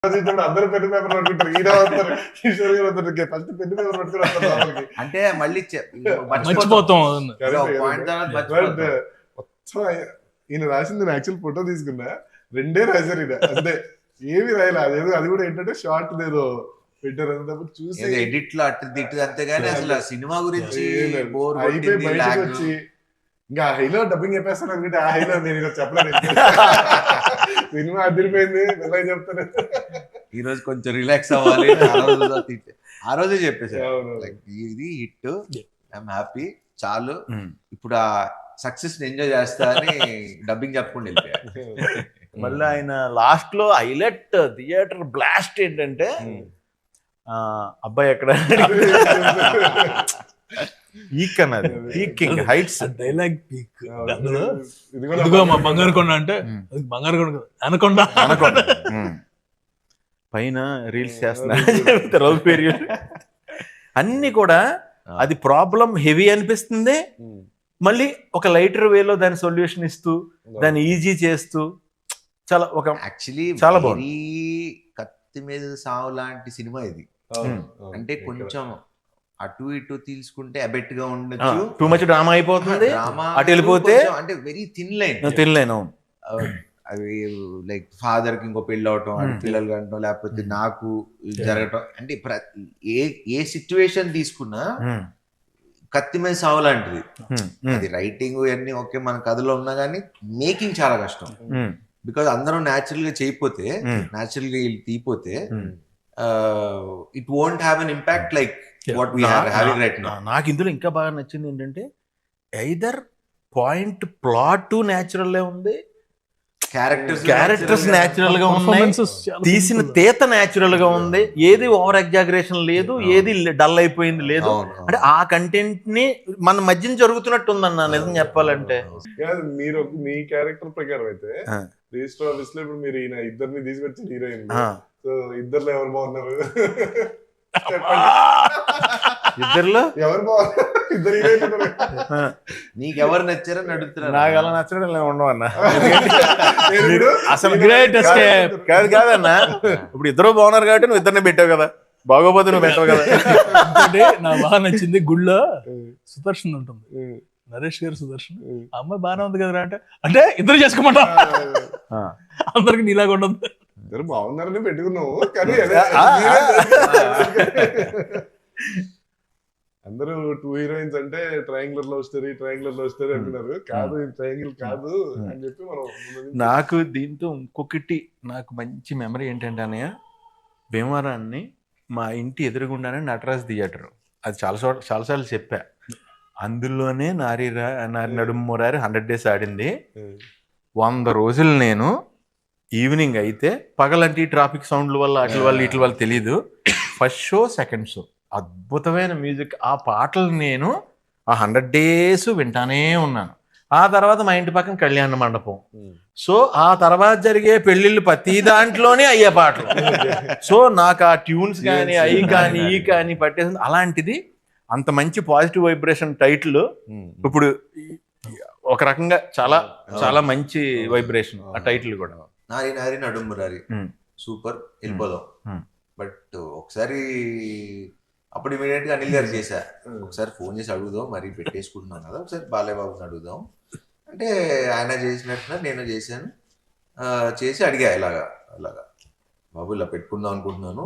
అందరూ pen paper పట్టుకుంటారు, ఈయన వస్తారు, కిషోర్ గారు వస్తారు, ఫస్ట్ పెన్ పేపర్ పట్టుకుని వస్తారు లోపలికి. అంటే మళ్ళీ మర్చిపోతాం. మొత్తం ఈయన రాసింది నేను యాక్చువల్ ఫోటో తీసుకున్నా, 2 రాశారు ఈయన, అంటే ఏమి రాయలే. అదేదో అది కూడా ఏంటంటే షార్ట్ ఏదో పెట్టారు, అంతప్పుడు చూసి ఎడిట్ లో అటు ఇటు అంతేగాని అసలు సినిమా గురించి అయిపోయి బయటకు వచ్చి ఇంకా హైలో డబ్బింగ్ చెప్పేస్తాను అనుకుంటే ఆ హైలో నేను ఇలా చెప్పలేదు. సినిమా అదిరిపోయింది, మెల్లగా చెప్తాను. ఈ రోజు కొంచెం రిలాక్స్ అవ్వాలి, ఆ రోజే చెప్పేసారు ఇది హిట్, ఐఎమ్ హ్యాపీ, చాలు ఇప్పుడు ఆ సక్సెస్ ఎంజాయ్ చేస్తా అని డబ్బింగ్ చెప్పకుండా వెళ్ళిపోయారు. మళ్ళీ ఆయన లాస్ట్ లో హైలైట్ థియేటర్ బ్లాస్ట్ ఏంటంటే అబ్బాయి ఎక్కడ పీక్ అన్నది, పీకింగ్ హైట్స్ డైలాగ్ పీక్. ఇదిగో మా బంగారు కొండ అంటే బంగారు కొండ అనకొండ, అనకొండ పైన రీల్స్ చేస్తున్నా రౌల్ పేరు అన్ని కూడా. అది ప్రాబ్లం హెవీ అనిపిస్తుంది, మళ్ళీ ఒక లైటర్ వేలో దాని సొల్యూషన్ ఇస్తూ దాన్ని ఈజీ చేస్తూ చాలా ఒక యాక్చువల్లీ చాలా బాగుంది. కత్తి మీద సావు లాంటి సినిమా ఇది. అంటే కొంచెం అటు ఇటు తీసుకుంటే అబెట్ గా ఉండొచ్చు, టూ మచ్ డ్రామా అయిపోతుంది, అటు వెళ్ళిపోతే అంటే వెరీ థిన్ లైన్. అవి లైక్ ఫాదర్ కి ఇంకో పెళ్ళి అవటం, పిల్లలు కంటం, లేకపోతే నాకు జరగటం, అంటే ఏ సిచ్యువేషన్ తీసుకున్నా కత్తి మీద సావు లాంటిది. అది రైటింగ్ ఇవన్నీ ఓకే, మన కథలో ఉన్నా కానీ మేకింగ్ చాలా కష్టం. బికాజ్ అందరూ న్యాచురల్ గా చేయకపోతే, న్యాచురల్ గా తీయపోతే it won't have an impact like what we are having right now. నాకు ఇందులో ఇంకా బాగా నచ్చింది ఏంటంటే ఐదర్ పాయింట్ ప్లాట్ న్యాచురల్ ఉంది, క్యారెక్టర్స్ న్యాచురల్ గా ఉన్నాయి, తీసిన తీత న్యాచురల్ గా ఉంది, ఏది ఓవర్ ఎగ్జాగరేషన్ లేదు, ఏది డల్ అయిపోయింది లేదు. అంటే ఆ కంటెంట్ ని మన మధ్యన జరుగుతున్నట్టు ఉందన్న నిజం చెప్పాలంటే. మీరు మీ క్యారెక్టర్ ప్రకారం అయితే రిజిస్టర్ ఆఫీస్ లో ఇప్పుడు మీరు ఈయన ఇద్దరిని తీసుకొచ్చిన హీరోయిన్, సో ఇద్దరులో ఎవరు బాగున్నారు? ఇద్దరులో ఎవరు బాగున్నారు? ఇద్దరు హీరోయిన్ నీకెవరు నచ్చారని అడుగుతున్నారు. నాకు అలా నచ్చడం ఉండవు అన్న, అసలు గ్రేట్ ఎస్కేప్ కాదన్నా. ఇప్పుడు ఇద్దరు బాగున్నారు కాబట్టి నువ్వు ఇద్దరిని పెట్టావు కదా, బాగోపోతే నువ్వు పెట్టావు కదా. నాకు బాగా నచ్చింది, గుళ్ళో సుదర్శన్ ఉంటుంది, నరేష్ గారు సుదర్శన్, అమ్మాయి బాగానే ఉంది కదరా అంటే, అంటే ఇద్దరు చేసుకోమంటా, అందరికి నీలాగా ఉండదు, ఇద్దరు బాగున్నారని పెట్టుకున్నావు కానీ అందరూ 2 హీరోయిన్స్ అంటే ట్రయాంగులర్ లవ్ స్టోరీ అంటున్నారు. కాదు, ట్రయాంగిల్ కాదు అని చెప్పి మనం. నాకు దీంతో ఇంకొకటి నాకు మంచి మెమరీ ఏంటంటే అన్నయ్య, భీమవరాన్ని మా ఇంటి ఎదురుగుండానే నటరాజ్ థియేటర్, అది చాలాసార్లు చెప్పా. అందులోనే నారి నడుమురారి 100 days ఆడింది. 100 రోజులు నేను ఈవినింగ్ అయితే, పగలంటే ట్రాఫిక్ సౌండ్ల వల్ల అట్ల వల్ల ఇట్ల వల్ల తెలీదు, ఫస్ట్ షో సెకండ్ షో అద్భుతమైన మ్యూజిక్, ఆ పాటలు నేను ఆ 100 days వింటానే ఉన్నాను. ఆ తర్వాత మా ఇంటి పక్కన కళ్యాణ మండపం, సో ఆ తర్వాత జరిగే పెళ్లిళ్ళు ప్రతి దాంట్లోనే అయ్యే పాటలు. సో నాకు ఆ ట్యూన్స్ కానీ అవి కానీ ఈ కానీ పట్టేసింది. అలాంటిది అంత మంచి పాజిటివ్ వైబ్రేషన్ టైటిల్ ఇప్పుడు ఒక రకంగా చాలా చాలా మంచి వైబ్రేషన్ ఆ టైటిల్ కూడా. నారి నడుమురారి సూపర్, వెళ్ళిపోదాం. బట్ ఒకసారి అప్పుడు ఇమీడియట్ గా అనిల్ గారు చేశా, ఒకసారి ఫోన్ చేసి అడుగుదాం, మరి పెట్టేసుకుంటున్నాం కదా, ఒకసారి బాలయ్యబాబుని అడుగుదాం అంటే ఆయన చేసినట్టుగా నేను చేశాను. చేసి అడిగా అలాగా బాబు ఇలా పెట్టుకుందాం అనుకుంటున్నాను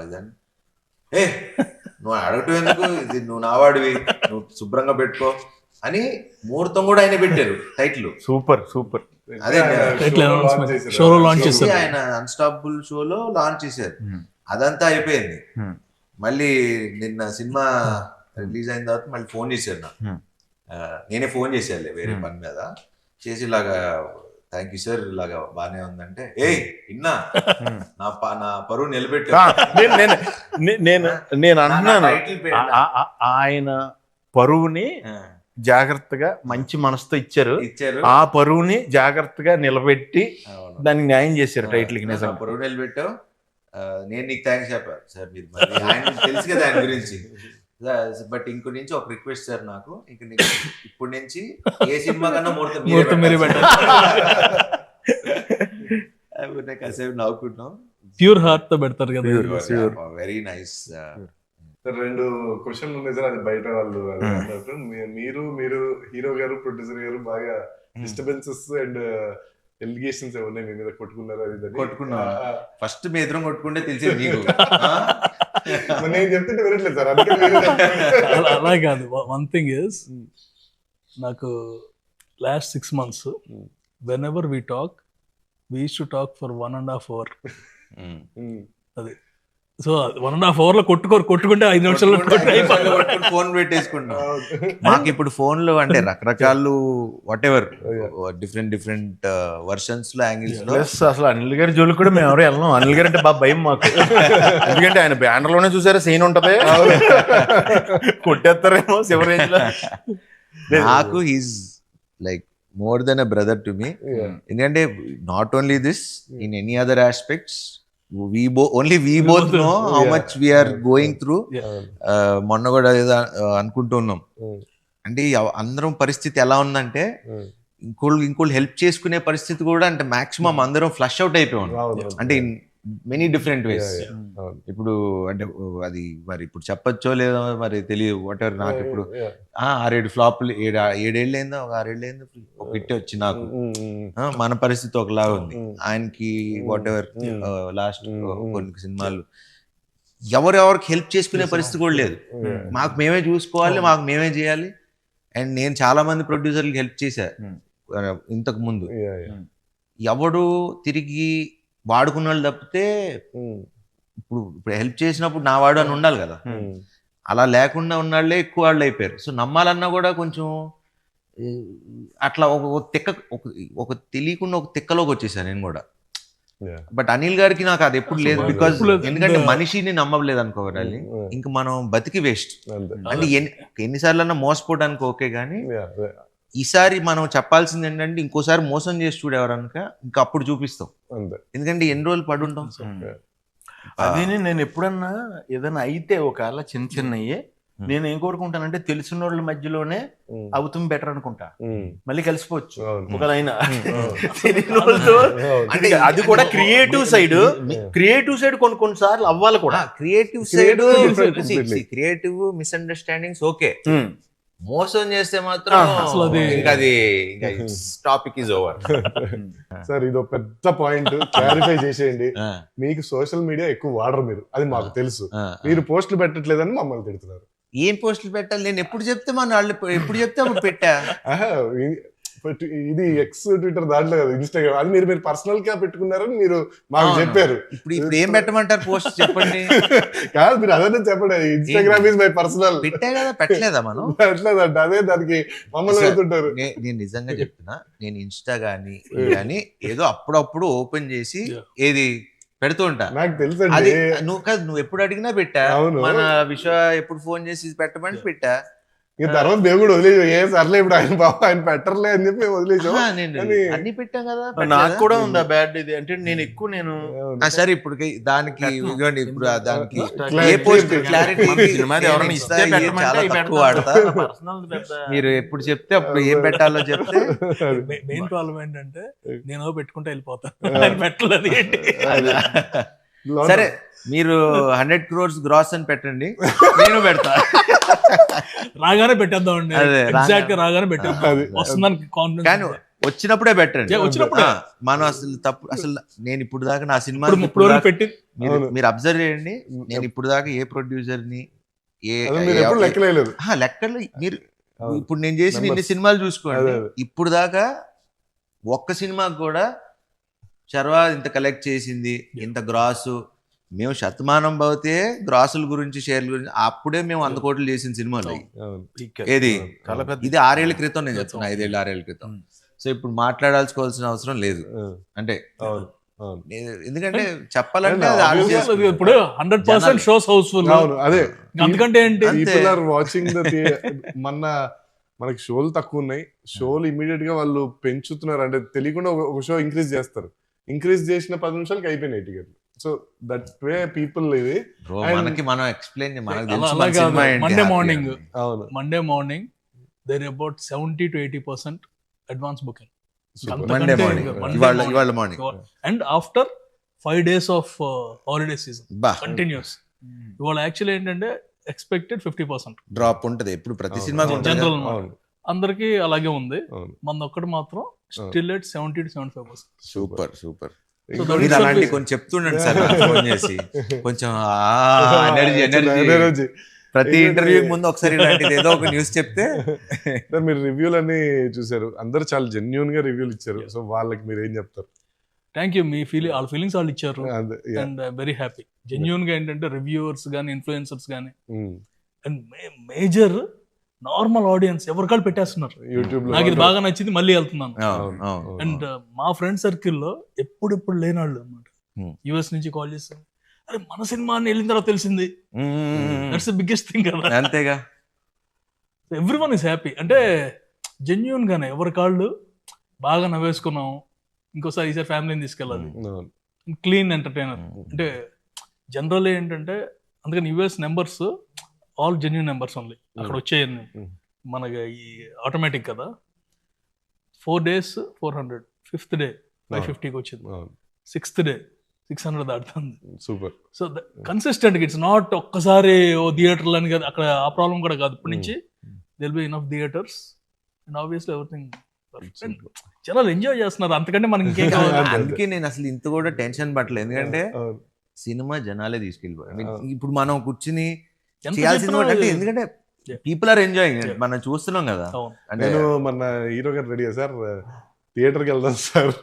ఇదని. నువ్వు అడగటం ఎందుకు, ఇది నువ్వు నావాడివి, నువ్వు శుభ్రంగా పెట్టుకో అని ముహూర్తం కూడా ఆయన పెట్టారు టైటిల్. సూపర్. అదే షోలో లాంచ్ చేశారు, ఆయన అన్స్టాపబుల్ షోలో లాంచ్ చేశారు. అదంతా అయిపోయింది. మళ్ళీ నిన్న సినిమా రిలీజ్ అయిన తర్వాత మళ్ళీ ఫోన్ చేశారు నాకు, నేనే ఫోన్ చేశాను వేరే పని మీద చేసి, ఇలాగా థ్యాంక్ యూ సార్, ఇలాగా బానే ఉందంటే, ఇన్నా నా పరువు నిలబెట్టా. నేను అంటున్నాను, ఆయన పరువుని జాగ్రత్తగా మంచి మనసుతో ఇచ్చారు, ఆ పరువుని జాగ్రత్తగా నిలబెట్టి దానికి న్యాయం చేశారు టైటిల్ కి. నిజంగా పరువు నిలబెట్టావు, నేను నీకు థ్యాంక్స్ చెప్పాను సార్. మీరు ఆయన తెలుసు కదా ఆయన గురించి. బట్ ఇంకో నుంచి ఒక రిక్వెస్ట్ సార్, నాకు ఇంక ఇప్పటి నుంచి ఏ సినిమా కన్నా ముహూర్తం మీరే పెట్టాలి. కాసేపు నవ్వుకుంటున్నాం. ప్యూర్ హార్ట్ తో పెడతారు కదా. Very nice. సార్ 2 క్వశ్చన్లు ఉన్నాయి సార్, అది బయట వాళ్ళు అది అన్నట్టు. మీరు హీరో గారు ప్రొడ్యూసర్ గారు బాగా డిస్టర్బెన్సెస్ అండ్ ఎలిగేషన్స్ ఏమన్నాయి మీ మీద, కొట్టుకున్నారు అది ఇది అని. కొట్టుకున్నా ఫస్ట్ మీ ఎదురు కొట్టుకుంటే తెలిసేది నీకు. మరి నేను చెప్తుంటే వినట్లేదు సార్, అందుకే మీరే చెప్పండి. అలా కాదు. వన్ థింగ్ ఇస్, నాకు last 6 months whenever we talk we use to talk for 1.5 hour. అది సో 1.5 hour లో కొట్టుకుంటే 5 నిమిషాల్లో ఫోన్ పెట్టేసుకుంటాం. మాకు ఇప్పుడు ఫోన్లు అంటే రకరకాలు వాట్ ఎవర్ డిఫరెంట్ వర్షన్స్ లో యాంగిల్స్ లో. ప్లస్ అసలు అనిల్ గారి జోలికి కూడా మేము ఎవరు వెళ్ళాం. అనిల్ గారు అంటే బాగా భయం మాకు. ఎందుకంటే ఆయన బ్యానర్ లోనే చూసారా సీన్ ఉంటది, కొట్టేస్తారేమో శివరేంజ్ లో. నాకు he's like more than a brother to me. ఎందుకంటే not only this, in any other aspects we both know how much we are going through. మొన్న కూడా ఏదో అనుకుంటూ ఉన్నాం, అంటే అందరం పరిస్థితి ఎలా ఉందంటే ఇంకోళ్ళు హెల్ప్ చేసుకునే పరిస్థితి కూడా అంటే మాక్సిమం అందరం ఫ్లష్ అవుట్ అయిపోయాం. అంటే ఇన్ మెనీ డిఫరెంట్ వేస్. ఇప్పుడు అంటే అది మరి ఇప్పుడు చెప్పచ్చో లేదో మరి తెలియదు. What ever. నాకు ఇప్పుడు 6-7 ఫ్లాప్లు 7 ఏళ్ళైందో, ఒక 6 ఏళ్ళైందో ఒక హిట్ వచ్చి నాకు. మన పరిస్థితి ఒకలాగా ఉంది, ఆయనకి వాట్ ఎవర్ లాస్ట్ కొన్ని సినిమాలు ఎవరెవరికి హెల్ప్ చేసుకునే పరిస్థితి కూడా లేదు. మాకు మేమే చూసుకోవాలి, మాకు మేమే చేయాలి. అండ్ నేను చాలా మంది ప్రొడ్యూసర్లకి హెల్ప్ చేశా ఇంతకు ముందు. ఎవడు తిరిగి వాడుకున్న వాళ్ళు తప్పితే ఇప్పుడు హెల్ప్ చేసినప్పుడు నా వాడు అని ఉండాలి కదా. అలా లేకుండా ఉన్నాళ్లే ఎక్కువ వాళ్ళు అయిపోయారు. సో నమ్మాలన్నా కూడా కొంచెం అట్లా ఒక తెలియకుండా ఒక తిక్కలోకి వచ్చేసాను నేను కూడా. బట్ అనిల్ గారికి నాకు అది ఎప్పుడు లేదు. బికాజ్ ఎందుకంటే మనిషిని నమ్మలేదు అనుకోవాలి, ఇంక మనం బతికి వేస్ట్. అంటే ఎన్నిసార్లు మోసపోవడానికి ఓకే, కానీ ఈసారి మనం చెప్పాల్సింది ఏంటంటే ఇంకోసారి మోసం చేసి చూడేవారనుక ఇంకా అప్పుడు చూపిస్తాం. ఎందుకంటే ఎన్ని రోజులు పడుంటాం. అది నేను ఎప్పుడన్నా ఏదైనా అయితే ఒకవేళ చిన్నయ్యే నేను ఏం కోరుకుంటానంటే తెలిసిన వాళ్ళ మధ్యలోనే అవుతుంది బెటర్ అనుకుంటా. మళ్ళీ కలిసిపోవచ్చు ఒకలైనా. అంటే అది కూడా క్రియేటివ్ సైడ్ కొన్నిసార్లు అవ్వాలి కూడా. క్రియేటివ్ మిస్అండర్స్టాండింగ్స్ ఓకే, మోసం చేస్తే మాత్రం అది టాపిక్ ఇస్ ఓవర్. సార్ ఇది ఒక పెద్ద పాయింట్, క్లారిఫై చేసేయండి. మీకు సోషల్ మీడియా ఎక్కువ వాడరు మీరు, అది మాకు తెలుసు. మీరు పోస్టులు పెట్టట్లేదని మమ్మల్ని తిడుతున్నారు. ఏం పోస్టులు పెట్టాలి? నేను ఎప్పుడు చెప్తే ఎప్పుడు చెప్తే అప్పుడు పెట్టా. ఇది ఎక్స్ ట్విట్టర్ దాంట్లో కదా, ఇన్స్టాగ్రామ్, అది మీరు పర్సనల్ గా పెట్టుకున్నారని మీరు మాకు చెప్పారు. ఇప్పుడు ఏం పెట్టమంటారు పోస్ట్ చెప్పండి? కాదు మీరు అదే చెప్పండి, ఇన్స్టాగ్రామ్ ఇస్ మై పర్సనల్. పెట్టే కదా, పెట్టలేదా మనం? పెట్టలేదంట, అదే దానికి మమ్మల్ని అవుతుంటారు. నేను నిజంగా చెప్తున్నా, నేను ఇన్స్టా కానీ ఏదో అప్పుడప్పుడు ఓపెన్ చేసి ఏది పెడుతూ ఉంటా. నాకు తెలుసు. నువ్వు ఎప్పుడు అడిగినా పెట్టా. మన విశ్వ ఎప్పుడు ఫోన్ చేసి పెట్టమని పెట్టా. ఇక తర్వాత దేవుడు వదిలేవు, ఏ సర్లే ఇప్పుడు ఆయన పెట్టర్లే అని చెప్పి వదిలేసావు. అన్ని పెట్టాం కదా. నాకు కూడా ఉందా బ్యాడ్ ఇది అంటే నేను సరే ఇప్పుడు దానికి ఇప్పుడు దానికి ఏ పోస్ట్ క్లారిటీ వాడతా. మీరు ఎప్పుడు చెప్తే అప్పుడు ఏం పెట్టాలో చెప్తే. మెయిన్ ప్రాబ్లం ఏంటంటే నేను పెట్టుకుంటే వెళ్ళిపోతాను, పెట్టలేదు ఏంటి. సరే మీరు 100 crores గ్రాస్ అని పెట్టండి, నేను పెడతా. రాగానే పెట్టేద్దాం అండి, ఎగ్జాక్ట్ గా రాగానే పెట్టేద్దాం, వస్తుందని కాన్ఫిడెన్స్. కానీ వచ్చినప్పుడే పెట్టండి. మనం అసలు నేను ఇప్పుడు దాకా నా సినిమా పెట్టి మీరు అబ్జర్వ్ చేయండి. నేను ఇప్పుడు దాకా ఏ ప్రొడ్యూసర్ ని లెక్కలు మీరు ఇప్పుడు నేను చేసిన ఇన్ని సినిమాలు చూసుకోండి, ఇప్పుడు దాకా ఒక్క సినిమాకి కూడా చర్వా ఇంత కలెక్ట్ చేసింది, ఇంత గ్రాసు, మేము శతమానం భవతే గ్రాసుల గురించి షేర్ల గురించి అప్పుడే మేము 100 కోట్లు చేసిన సినిమాలు ఏది. ఇది 6 ఏళ్ల క్రితం నేను చెప్తున్నా, 5 ఏళ్ళు 6 ఏళ్ల క్రితం. సో ఇప్పుడు మాట్లాడాల్సుకోవాల్సిన అవసరం లేదు. అంటే ఎందుకంటే చెప్పాలంటే ఇప్పుడు 100% షోస్ హౌస్ఫుల్. అదే అందుకంటే ఏంటి, పీపుల్ ఆర్ వాచింగ్ ద మనకి షోలు తక్కువ ఉన్నాయి, షోలు ఇమీడియట్ గా వాళ్ళు పెంచుతున్నారు. అంటే తెలియకుండా ఒక షో ఇంక్రీజ్ చేసిన 10 నిమిషాలకి అయిపోయినాయి టికెట్లు. సో దట్ వే పీపుల్ ఇది మనం explain Monday morning there about 70 to 80% advance booking. And after 5 days of holiday season బా కంటిన్యూస్. ఇవాళ యాక్చువల్లీ ఏంటంటే ఎక్స్పెక్టెడ్ 50%. డ్రాప్ ఉంటది ఎప్పుడు ప్రతి సినిమా జనరల్ అవును. అందరికి అలాగే ఉంది. అవును. మన ఒక్కటి మాత్రం still at 70 to 75%. Super super. ఇంకోటి మీరు అలాంటి కొంచెం చెప్తుండండి సార్ నాకు ఫోన్ చేసి కొంచెం ఎనర్జీ energy. ప్రతి ఇంటర్వ్యూ ముందు ఒకసారి ఇలాంటిది ఏదో ఒక న్యూస్ చెప్తే సార్ మీరు రివ్యూలు అన్ని చూసారు, అందరు చాలా జెన్యున్ గా రివ్యూలు ఇచ్చారు. సో వాళ్ళకి మీరు ఏం చెప్తారు? Thank you. మీ వాళ్ళ ఫీలింగ్స్ వాళ్ళు ఇచ్చారు అదే, yeah. And very happy. Genuine గా ఏంటంటే రివ్యూవర్స్ కానీ ఇన్ఫ్లుయెన్సర్స్ కానీ అండ్ మేజర్ నార్మల్ ఆడియన్స్ ఎవరికాళ్ళు పెట్టేస్తున్నారు. యూట్యూబ్ నాకు ఇది బాగా నచ్చింది, మళ్ళీ వెళ్తున్నాను. అవును. అండ్ మా ఫ్రెండ్ సర్కిల్లో ఎప్పుడు లేనాళ్ళు అనమాట. యుఎస్ నుంచి కాల్ చేస్తారు, అరే మన సినిమా అని వెళ్ళిన తర్వాత తెలిసింది. దట్స్ ద బిగ్గెస్ట్ థింగ్ కదా. అంతేగా. Every one is happy. అంటే జెన్యున్ గానే ఎవరి కాళ్ళు బాగా నవ్వేసుకున్నాం, ఇంకోసారి ఈసారి ఫ్యామిలీని తీసుకెళ్ళాలి. క్లీన్ ఎంటర్టైనర్ అంటే జనరల్ ఏంటంటే, అందుకని US numbers all genuine numbers only అక్కడ వచ్చేయండి. మనకి ఈ ఆటోమేటిక్ కదా. 4 days 400, 5th day 550కి వచ్చింది, 6th day 600 దాటుతుంది. Super. So consistent it's not ఒక్కసారి ఓ థియేటర్లు అని కదా, అక్కడ ఆ ప్రాబ్లం కూడా కాదు. ఇప్పటి నుంచి దిల్ be enough theatres and obviously everything. జనాలు ఎంజాయ్ చేస్తున్నారు, అంతకంటే మనకి ఇంకేం కావాలి. అందుకే నేను అసలు ఇంత కూడా టెన్షన్ పట్టలేదు, ఎందుకంటే సినిమా జనాలే తీసుకెళ్ళిపోయి ఇప్పుడు మనం కూర్చుని చేయాల్సింది అంటే, ఎందుకంటే పీపుల్ ఆర్ ఎంజాయింగ్, మనం చూస్తున్నాం కదా. అంటే నేను మన హీరో గారు రెడీ సార్, థియేటర్కి వెళ్దాం సార్.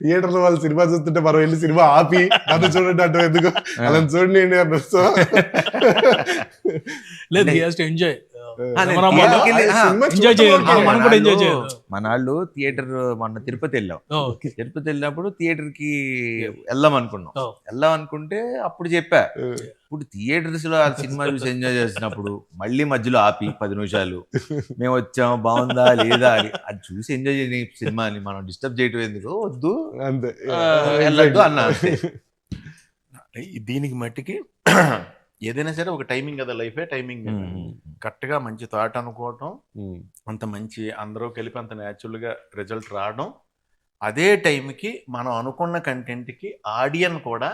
థియేటర్ లో వాళ్ళు సినిమా చూస్తుంటే మనం వెళ్ళి సినిమా ఆపి నన్ను చూడండి అంటే ఎందుకు అలా చూడండి అన్నారు. సో లేదు, he has to enjoy. Enjoy చేయాలి, మనం కూడా ఎంజాయ్ చేయాలి. మన వాళ్ళు థియేటర్ మొన్న తిరుపతి వెళ్ళాం. Okay. తిరుపతి వెళ్ళినప్పుడు థియేటర్ కి వెళ్దాం అనుకున్నాం. Oh. వెళ్దాం అనుకుంటే అప్పుడు చెప్పా, ఇప్పుడు థియేటర్స్ లో ఆ సినిమా చూసి ఎంజాయ్ చేసినప్పుడు మళ్ళీ మధ్యలో ఆపి 10 నిమిషాలు మేము వచ్చాం బాగుందా లేదా అని అది చూసి ఎంజాయ్ చేయని సినిమాని మనం డిస్టర్బ్ చేయటం ఎందుకు, వద్దు అంతే వెళ్ళొద్దు అన్నా. దీనికి మట్టికి ఏదైనా సరే ఒక టైమింగ్ కదా, లైఫే టైమింగ్. కరెక్ట్ గా మంచి థాట్ అనుకోవటం, అంత మంచి అందరూ కలిపి అంత న్యాచురల్ గా రిజల్ట్ రావడం, అదే టైంకి మనం అనుకున్న కంటెంట్ కి ఆడియన్స్ కూడా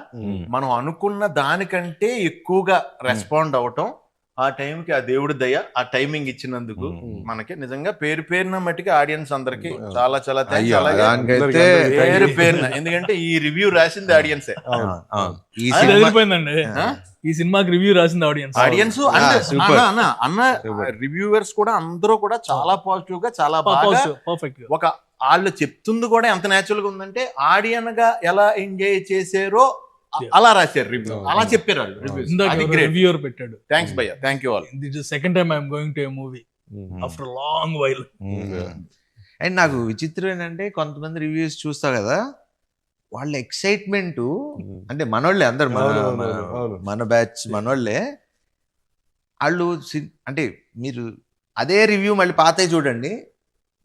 మనం అనుకున్న దానికంటే ఎక్కువగా రెస్పాండ్ అవటం, ఆ టైంకి ఆ దేవుడి దయ, ఆ టైమింగ్ ఇచ్చినందుకు మనకి నిజంగా పేరున మట్టికి ఆడియన్స్ అందరికి చాలా చాలా థ్యాంక్స్. అలాగే పేరున, ఎందుకంటే ఈ రివ్యూ రాసింది ఆడియన్సే. వెళ్ళిపోయిందండి, ఈ సినిమాకి రివ్యూ రాసింది ఆడియన్స్. అన్న రివ్యూవర్స్ కూడా అందరూ కూడా చాలా పాజిటివ్ గా, చాలా బాగా పర్ఫెక్ట్. ఒక వాళ్ళు చెప్తుంది కూడా ఎంత న్యాచురల్ గా ఉందంటే, ఆడియన్ గా ఎలా ఎంజాయ్ చేశారో అలా రాశారు రివ్యూ, అలా చెప్పారు వాళ్ళు. రివ్యూవర్ పెట్టాడు. థ్యాంక్స్ భయ్యా, thank you all. This is second time I'm going to A movie after long while. And నాకు విచిత్రం ఏంటంటే, కొంతమంది రివ్యూస్ చూస్తా కదా, వాళ్ళ ఎక్సైట్మెంట్ అంటే మనోళ్ళే అందరు, మన బ్యాచ్ మనోళ్ళే. వాళ్ళు అంటే మీరు అదే రివ్యూ మళ్ళీ పాతే చూడండి,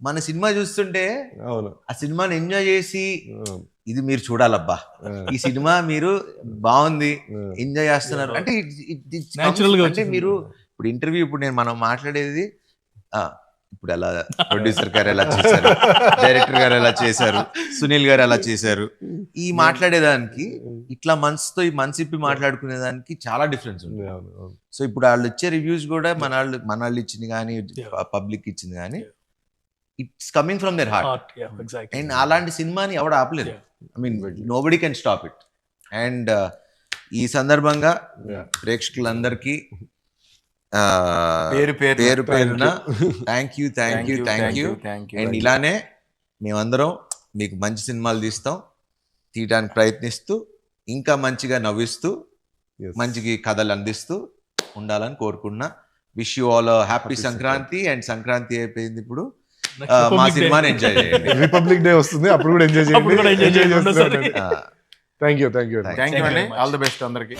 మన సినిమా చూస్తుంటే ఆ సినిమాని ఎంజాయ్ చేసి ఇది మీరు చూడాలబ్బా, ఈ సినిమా మీరు బాగుంది ఎంజాయ్ చేస్తున్నారు అంటే అంటే మీరు ఇప్పుడు ఇంటర్వ్యూ, ఇప్పుడు మనం మాట్లాడేది ఇప్పుడు ఎలా ప్రొడ్యూసర్ గారు ఎలా చేశారు, డైరెక్టర్ గారు ఎలా చేశారు, సునీల్ గారు ఎలా చేశారు, ఈ మాట్లాడేదానికి ఇట్లా మనసుతో ఈ మనసు ఇప్పి మాట్లాడుకునేదానికి చాలా డిఫరెన్స్ ఉంది. సో ఇప్పుడు వాళ్ళు ఇచ్చే రివ్యూస్ కూడా మన వాళ్ళు ఇచ్చింది కానీ పబ్లిక్ ఇచ్చింది కానీ it's coming from their heart. And అలాంటి సినిమాని ఎవడు ఆపలేదు. I mean nobody can stop it. And ఈ సందర్భంగా ప్రేక్షకులందరికీ పేరున థ్యాంక్ యూ. అండ్ ఇలానే మేమందరం మీకు మంచి సినిమాలు తీయడానికి ప్రయత్నిస్తూ, ఇంకా మంచిగా నవ్విస్తూ, మంచి కథలు అందిస్తూ ఉండాలని కోరుకున్నా. Wish you all happy Sankranti. And Sankranti అయిపోయింది, ఇప్పుడు మా సినిమాని ఎంజాయ్ చేయండి. రిపబ్లిక్ డే వస్తుంది, అప్పుడు కూడా ఎంజాయ్ చేయండి. థ్యాంక్ యూ అండి. ఆల్ ది బెస్ట్ అందరికి.